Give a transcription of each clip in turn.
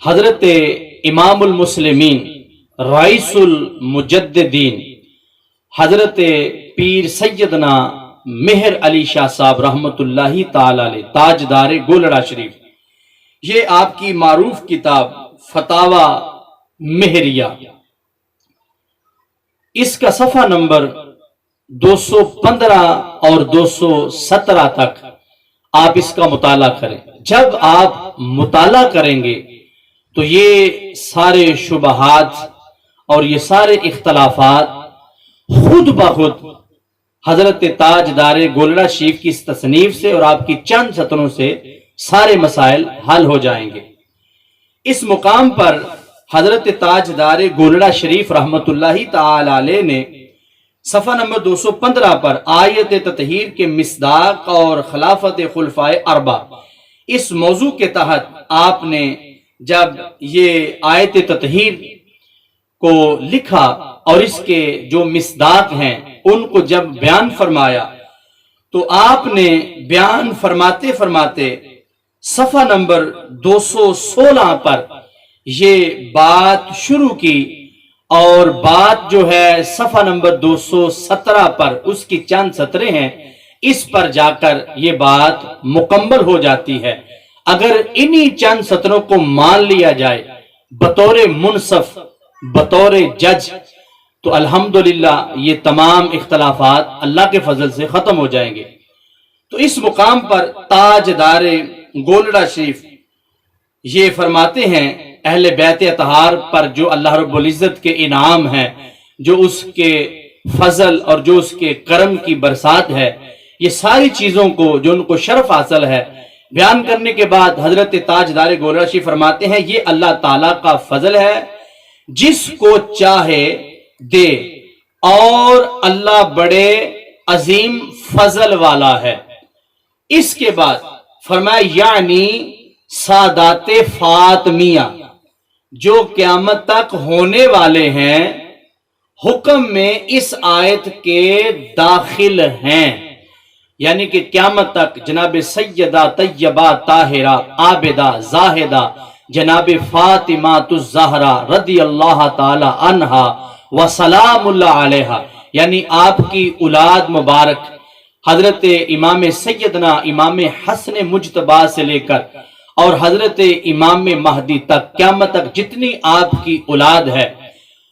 حضرت امام المسلمین رئیس المجددین حضرت پیر سیدنا مہر علی شاہ صاحب رحمۃ اللہ تعالی علیہ تاجدار گولڑا شریف، یہ آپ کی معروف کتاب فتاوی مہریہ، اس کا صفحہ نمبر 215 اور 217 تک آپ اس کا مطالعہ کریں۔ جب آپ مطالعہ کریں گے تو یہ سارے شبہات اور یہ سارے اختلافات خود بخود حضرت تاجدار گولڑا شریف کی اس تصنیف سے اور آپ کی چند سطروں سے سارے مسائل حل ہو جائیں گے۔ اس مقام پر حضرت تاجدار گولڑا شریف رحمت اللہ تعالی علیہ نے صفحہ نمبر 215 پر آیت تطہیر کے مصداق اور خلافت خلفائے اربع، اس موضوع کے تحت آپ نے جب یہ آیت تطہیر کو لکھا اور اس کے جو مصداق ہیں ان کو جب بیان فرمایا تو آپ نے بیان فرماتے فرماتے صفحہ نمبر 216 پر یہ بات شروع کی، اور بات جو ہے صفحہ نمبر 217 پر اس کی چند سطریں ہیں، اس پر جا کر یہ بات مکمل ہو جاتی ہے۔ اگر انہی چند سطروں کو مان لیا جائے بطور منصف، بطور جج، تو الحمدللہ یہ تمام اختلافات اللہ کے فضل سے ختم ہو جائیں گے۔ تو اس مقام پر تاجدار گولڑا شریف یہ فرماتے ہیں اہل بیت اطہار پر جو اللہ رب العزت کے انعام ہیں، جو اس کے فضل اور جو اس کے کرم کی برسات ہے، یہ ساری چیزوں کو جو ان کو شرف حاصل ہے بیان کرنے کے بعد حضرت تاجدار گولڑا شریف فرماتے ہیں یہ اللہ تعالیٰ کا فضل ہے، جس کو چاہے دے، اور اللہ بڑے عظیم فضل والا ہے۔ اس کے بعد فرمایا یعنی سادات فاطمیہ جو قیامت تک ہونے والے ہیں، حکم میں اس آیت کے داخل ہیں، یعنی کہ قیامت تک جناب سیدہ طیبہ طاہرہ عابدہ زاہدہ جناب فاطمہ الزہرا رضی اللہ تعالی عنہا وسلام اللہ علیہا، یعنی آپ کی اولاد مبارک حضرت امام سیدنا امام حسن مجتبی سے لے کر اور حضرت امام مہدی تک، قیامت تک جتنی آپ کی اولاد ہے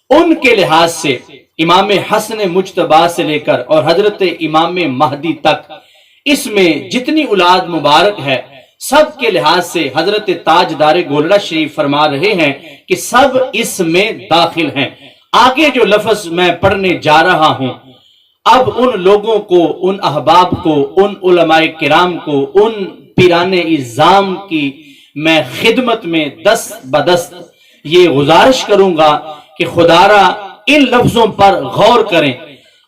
ان کے لحاظ سے امام حسن مجتبی سے لے کر اور حضرت امام مہدی تک، اس میں جتنی اولاد مبارک ہے سب کے لحاظ سے حضرت تاجدار گولڑا شریف فرما رہے ہیں کہ سب اس میں داخل ہیں۔ آگے جو لفظ میں پڑھنے جا رہا ہوں، اب ان لوگوں کو، ان احباب کو، ان علماء کرام کو، ان پیران اعظام کی میں خدمت میں دست بدست یہ گزارش کروں گا کہ خدارا ان لفظوں پر غور کریں۔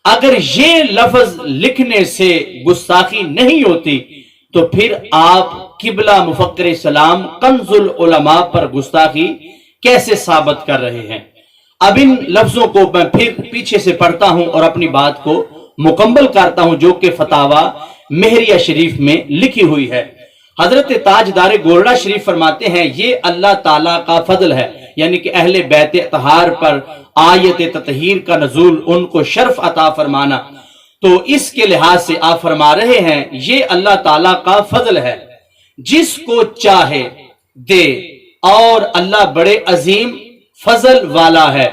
اگر یہ لفظ لکھنے سے گستاخی نہیں ہوتی تو پھر آپ قبلہ مفکر اسلام کنز العلماء پر گستاخی کیسے ثابت کر رہے ہیں؟ اب ان لفظوں کو میں پھر پیچھے سے پڑھتا ہوں اور اپنی بات کو مکمل کرتا ہوں جو کہ فتاوی مہریہ شریف میں لکھی ہوئی ہے۔ حضرت تاجدار گولڑا شریف فرماتے ہیں یہ اللہ تعالیٰ کا فضل ہے، یعنی کہ اہل بیت اطہار پر آیت تطہیر کا نزول، ان کو شرف عطا فرمانا، تو اس کے لحاظ سے آپ فرما رہے ہیں یہ اللہ تعالیٰ کا فضل ہے، جس کو چاہے دے، اور اللہ بڑے عظیم فضل والا ہے،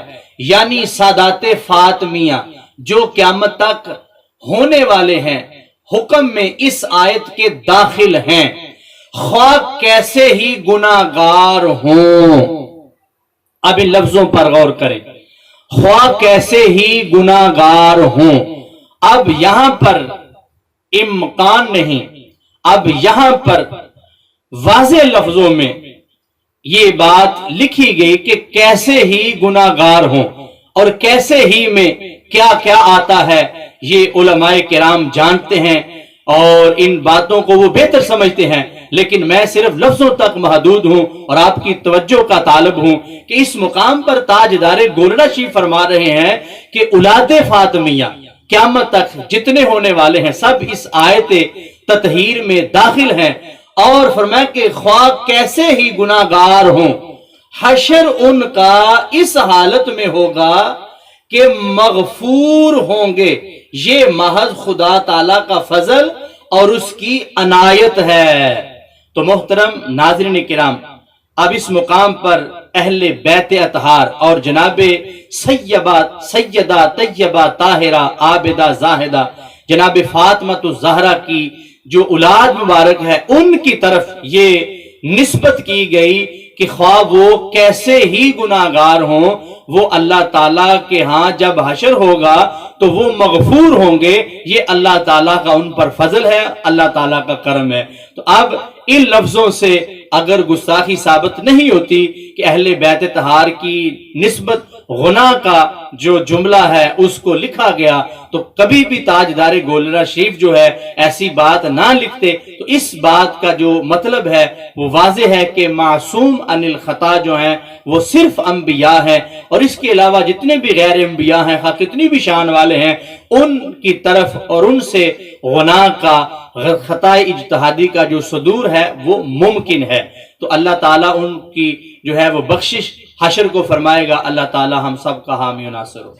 یعنی سادات فاطمیہ جو قیامت تک ہونے والے ہیں، حکم میں اس آیت کے داخل ہیں، خواہ کیسے ہی گناہگار ہوں۔ اب ان لفظوں پر غور کریں، خواہ کیسے ہی گناہگار ہوں۔ اب یہاں پر امکان نہیں، اب یہاں پر واضح لفظوں میں یہ بات لکھی گئی کہ کیسے ہی گناہگار ہوں، اور کیسے ہی میں کیا کیا آتا ہے یہ علماء کرام جانتے ہیں اور ان باتوں کو وہ بہتر سمجھتے ہیں، لیکن میں صرف لفظوں تک محدود ہوں اور آپ کی توجہ کا طالب ہوں کہ اس مقام پر تاجدار گولڑا شریف فرما رہے ہیں کہ اولاد فاطمیہ قیامت تک جتنے ہونے والے ہیں سب اس آیت تطہیر میں داخل ہیں، اور فرمایا کہ خواہ کیسے ہی گناہگار ہوں، حشر ان کا اس حالت میں ہوگا کہ مغفور ہوں گے. یہ محض خدا تعالی کا فضل اور اس کی عنایت ہے. تو محترم ناظرین کرام، اب اس مقام پر اہل بیت اطہار اور جناب سیدہ طیبہ طاہرہ عابدہ زاہدہ جناب فاطمہ الزہرا کی جو اولاد مبارک ہے، ان کی طرف یہ نسبت کی گئی کہ خواہ وہ کیسے ہی گناہگار ہوں، وہ اللہ تعالیٰ کے ہاں جب حشر ہوگا تو وہ مغفور ہوں گے. یہ اللہ تعالیٰ کا ان پر فضل ہے، اللہ تعالیٰ کا کرم ہے. تو اب ان لفظوں سے اگر گستاخی ثابت نہیں ہوتی کہ اہل بیت طہار کی نسبت غنا کا جو جملہ ہے اس کو لکھا گیا، تو کبھی بھی تاجدار گولڑا شریف جو ہے ایسی بات نہ لکھتے. تو اس بات کا جو مطلب ہے وہ واضح ہے کہ معصوم عن الخطا جو ہیں وہ صرف انبیاء ہیں، اور اس کے علاوہ جتنے بھی غیر انبیاء ہیں، خواہ کتنی بھی شان والے ہیں، ان کی طرف اور ان سے غنا کا خطا اجتہادی کا جو صدور ہے وہ ممکن ہے. تو اللہ تعالیٰ ان کی جو ہے وہ بخشش حشر کو فرمائے گا. اللہ تعالیٰ ہم سب کا حامی و ناصر ہو.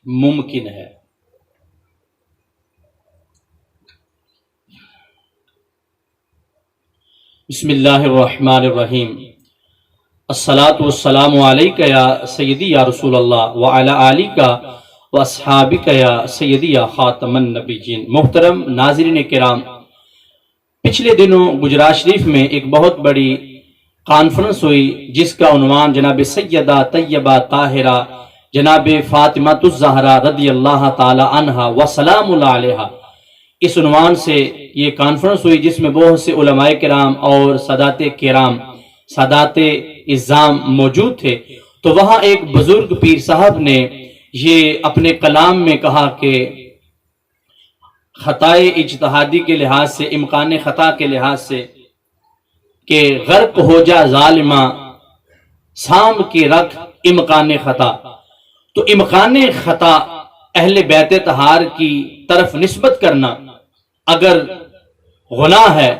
ممکن ہے. بسم اللہ الرحمن الرحیم. الصلاۃ والسلام علیک یا سیدی یا رسول اللہ وعلی آلک و اصحابک یا سیدی یا خاتم النبیین. محترم ناظرین کرام، پچھلے دنوں گجرات شریف میں ایک بہت بڑی کانفرنس ہوئی جس کا عنوان جناب سیدہ طیبہ طاہرہ جناب فاطمہ الزہرا رضی اللہ تعالی عنہا و سلام اللہ علیہا، اس عنوان سے یہ کانفرنس ہوئی جس میں بہت سے علماء کرام اور سادات کرام، سادات اعظام موجود تھے. تو وہاں ایک بزرگ پیر صاحب نے یہ اپنے کلام میں کہا کہ خطائے اجتہادی کے لحاظ سے، امکان خطا کے لحاظ سے، کہ غرق ہو جا ظالمہ سام کی رکھ امکان خطا. تو امکان خطا اہل بیت طہار کی طرف نسبت کرنا اگر گناہ ہے،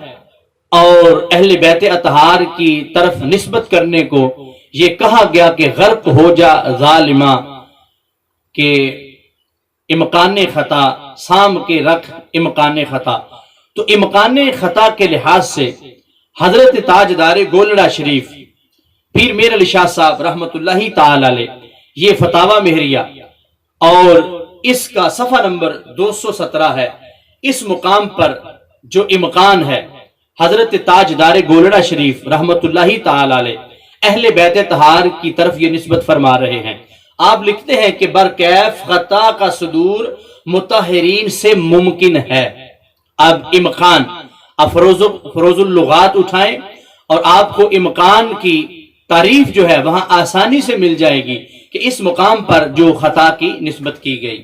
اور اہل بیت اطہار کی طرف نسبت کرنے کو یہ کہا گیا کہ غرق ہو جا ظالمہ کہ امکان خطا سام کے رکھ امکان خطا. تو امکان خطا کے لحاظ سے حضرت تاجدار گولڑا شریف پیر میر علی شاہ صاحب رحمت اللہ تعالی علیہ، یہ فتاوی مہریہ اور اس کا صفحہ نمبر 217 ہے. اس مقام پر جو امکان ہے حضرت تاجدار گولڑا شریف رحمت اللہ تعالی علیہ اہل بیت طہار کی طرف یہ نسبت فرما رہے ہیں. آپ لکھتے ہیں کہ برکیف خطا کا صدور مطہرین سے ممکن ہے. اب امکان، افروز اللغات اٹھائیں اور آپ کو امکان کی تعریف جو ہے وہاں آسانی سے مل جائے گی کہ اس مقام پر جو خطا کی نسبت کی گئی.